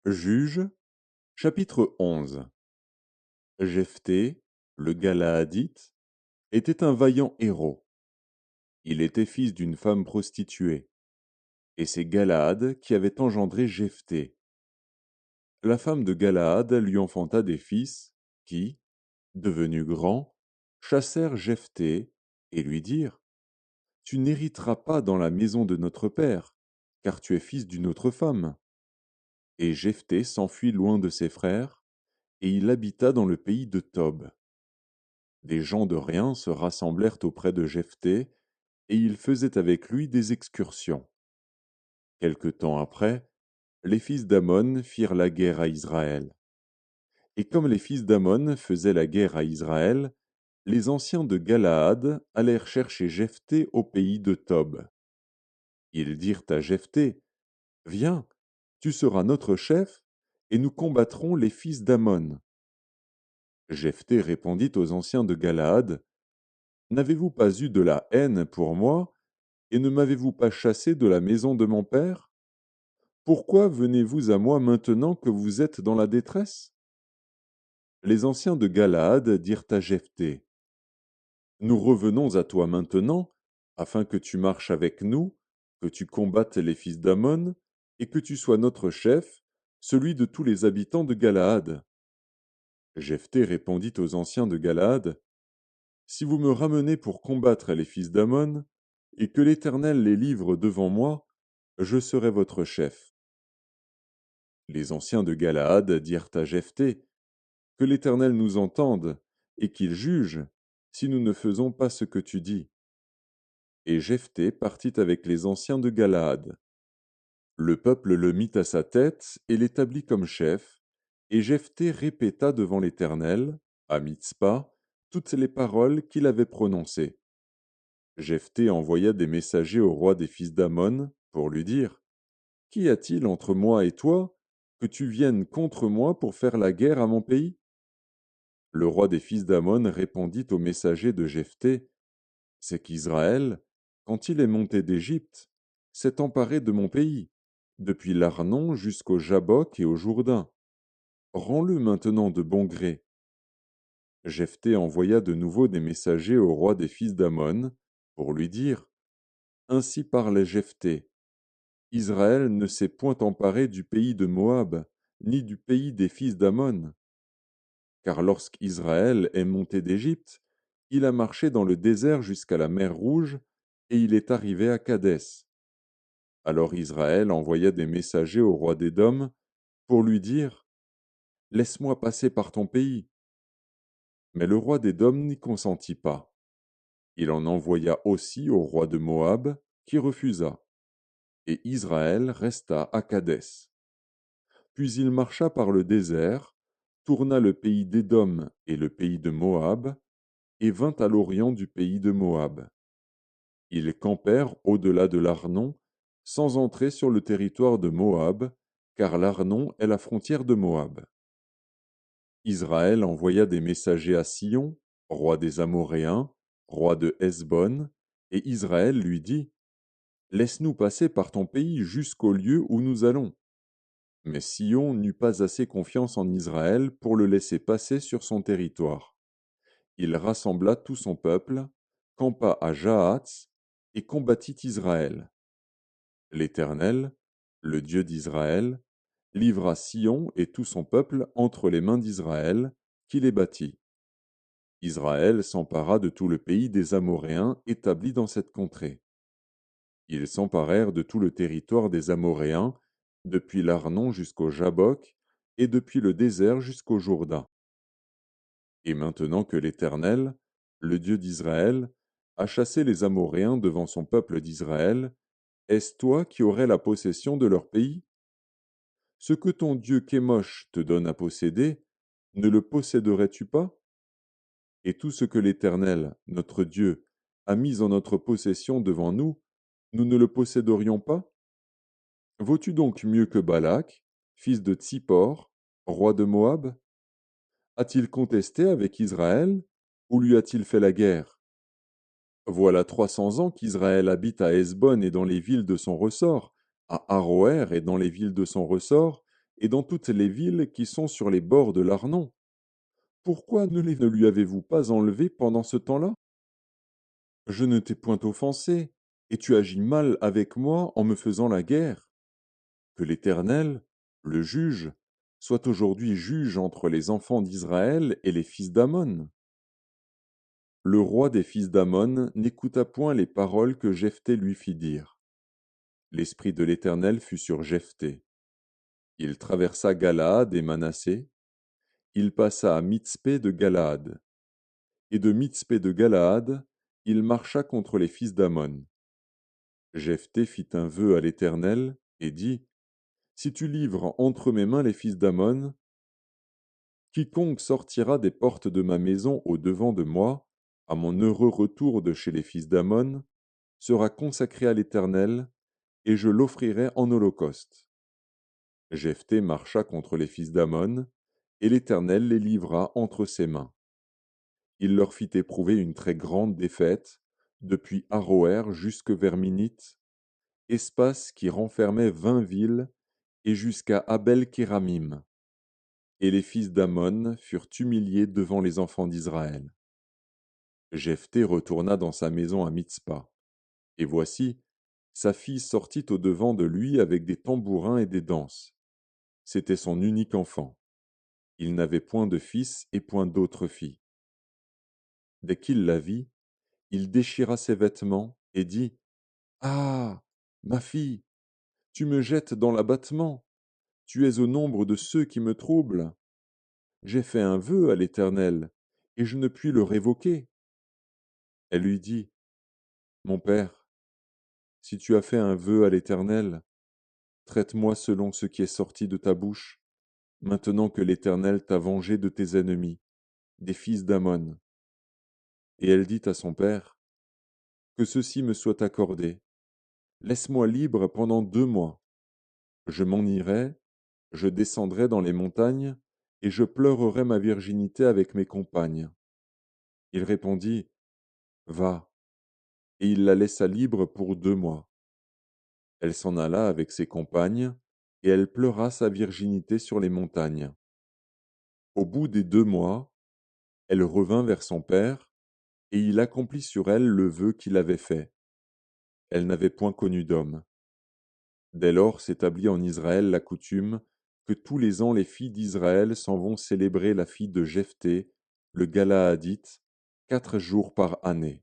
Juges, chapitre 11. Jephthé, le Galaadite, était un vaillant héros. Il était fils d'une femme prostituée, et c'est Galaad qui avait engendré Jephthé. La femme de Galaad lui enfanta des fils qui, devenus grands, chassèrent Jephthé et lui dirent: Tu n'hériteras pas dans la maison de notre père, car tu es fils d'une autre femme. Et Jephthé s'enfuit loin de ses frères, et il habita dans le pays de Tob. Des gens de rien se rassemblèrent auprès de Jephthé, et ils faisaient avec lui des excursions. Quelque temps après, les fils d'Ammon firent la guerre à Israël. Et comme les fils d'Ammon faisaient la guerre à Israël, les anciens de Galaad allèrent chercher Jephthé au pays de Tob. Ils dirent à Jephthé: Viens, tu seras notre chef, et nous combattrons les fils d'Ammon. Jephthé répondit aux anciens de Galaad: N'avez-vous pas eu de la haine pour moi, et ne m'avez-vous pas chassé de la maison de mon père? Pourquoi venez-vous à moi maintenant que vous êtes dans la détresse? Les anciens de Galaad dirent à Jephthé: Nous revenons à toi maintenant, afin que tu marches avec nous, que tu combattes les fils d'Ammon, et que tu sois notre chef, celui de tous les habitants de Galaad. Jephthé répondit aux anciens de Galaad: Si vous me ramenez pour combattre les fils d'Ammon, et que l'Éternel les livre devant moi, je serai votre chef. Les anciens de Galaad dirent à Jephthé: Que l'Éternel nous entende, et qu'il juge, si nous ne faisons pas ce que tu dis. Et Jephthé partit avec les anciens de Galaad. Le peuple le mit à sa tête et l'établit comme chef, et Jephthé répéta devant l'Éternel, à Mitzpa, toutes les paroles qu'il avait prononcées. Jephthé envoya des messagers au roi des fils d'Ammon pour lui dire: Qu'y a-t-il entre moi et toi, que tu viennes contre moi pour faire la guerre à mon pays? Le roi des fils d'Ammon répondit aux messagers de Jephthé: C'est qu'Israël, quand il est monté d'Égypte, s'est emparé de mon pays, depuis l'Arnon jusqu'au Jabbok et au Jourdain. Rends-le maintenant de bon gré. Jephthé envoya de nouveau des messagers au roi des fils d'Ammon pour lui dire: Ainsi parle Jephthé: Israël ne s'est point emparé du pays de Moab, ni du pays des fils d'Ammon. Car lorsqu'Israël est monté d'Égypte, il a marché dans le désert jusqu'à la mer Rouge, et il est arrivé à Kadès. Alors Israël envoya des messagers au roi d'Édom pour lui dire: Laisse-moi passer par ton pays. Mais le roi d'Édom n'y consentit pas. Il en envoya aussi au roi de Moab, qui refusa. Et Israël resta à Kadès. Puis il marcha par le désert, tourna le pays d'Édom et le pays de Moab, et vint à l'orient du pays de Moab. Ils campèrent au-delà de l'Arnon, sans entrer sur le territoire de Moab, car l'Arnon est la frontière de Moab. Israël envoya des messagers à Sion, roi des Amoréens, roi de Hesbon, et Israël lui dit: Laisse-nous passer par ton pays jusqu'au lieu où nous allons. Mais Sion n'eut pas assez confiance en Israël pour le laisser passer sur son territoire. Il rassembla tout son peuple, campa à Jahats, et combattit Israël. L'Éternel, le Dieu d'Israël, livra Sion et tout son peuple entre les mains d'Israël, qui les battit. Israël s'empara de tout le pays des Amoréens établis dans cette contrée. Ils s'emparèrent de tout le territoire des Amoréens, depuis l'Arnon jusqu'au Jabbok, et depuis le désert jusqu'au Jourdain. Et maintenant que l'Éternel, le Dieu d'Israël, a chassé les Amoréens devant son peuple d'Israël, est-ce toi qui aurais la possession de leur pays? Ce que ton Dieu Kémosh te donne à posséder, ne le posséderais-tu pas? Et tout ce que l'Éternel, notre Dieu, a mis en notre possession devant nous, nous ne le posséderions pas? Vaux-tu donc mieux que Balak, fils de Tsippor, roi de Moab? A-t-il contesté avec Israël, ou lui a-t-il fait la guerre? Voilà 300 ans qu'Israël habite à Hesbon et dans les villes de son ressort, à Aroër et dans les villes de son ressort, et dans toutes les villes qui sont sur les bords de l'Arnon. Pourquoi ne lui avez-vous pas enlevés pendant ce temps-là? Je ne t'ai point offensé, et tu agis mal avec moi en me faisant la guerre. Que l'Éternel, le juge, soit aujourd'hui juge entre les enfants d'Israël et les fils d'Ammon. Le roi des fils d'Ammon n'écouta point les paroles que Jephthé lui fit dire. L'esprit de l'Éternel fut sur Jephthé. Il traversa Galaad et Manassé. Il passa à Mitzpé de Galaad. Et de Mitzpé de Galaad, il marcha contre les fils d'Ammon. Jephthé fit un vœu à l'Éternel et dit: Si tu livres entre mes mains les fils d'Ammon, quiconque sortira des portes de ma maison au devant de moi, à mon heureux retour de chez les fils d'Ammon, sera consacré à l'Éternel, et je l'offrirai en holocauste. Jephthé marcha contre les fils d'Ammon, et l'Éternel les livra entre ses mains. Il leur fit éprouver une très grande défaite, depuis Aroër jusque vers Minith, espace qui renfermait 20 villes, et jusqu'à Abel-Kéramim. Et les fils d'Ammon furent humiliés devant les enfants d'Israël. Jephthé retourna dans sa maison à Mitzpa. Et voici, sa fille sortit au-devant de lui avec des tambourins et des danses. C'était son unique enfant. Il n'avait point de fils et point d'autre fille. Dès qu'il la vit, il déchira ses vêtements et dit: Ah, ma fille, tu me jettes dans l'abattement, tu es au nombre de ceux qui me troublent. J'ai fait un vœu à l'Éternel, et je ne puis le révoquer. Elle lui dit: Mon père, si tu as fait un vœu à l'Éternel, traite-moi selon ce qui est sorti de ta bouche, maintenant que l'Éternel t'a vengé de tes ennemis, des fils d'Ammon. Et elle dit à son père: Que ceci me soit accordé. Laisse-moi libre pendant 2 mois. Je m'en irai, je descendrai dans les montagnes, et je pleurerai ma virginité avec mes compagnes. Il répondit: Va. Et il la laissa libre pour 2 mois. Elle s'en alla avec ses compagnes, et elle pleura sa virginité sur les montagnes. Au bout des 2 mois, elle revint vers son père, et il accomplit sur elle le vœu qu'il avait fait. Elle n'avait point connu d'homme. Dès lors s'établit en Israël la coutume que tous les ans les filles d'Israël s'en vont célébrer la fille de Jephthé, le Galaadite, 4 jours par année.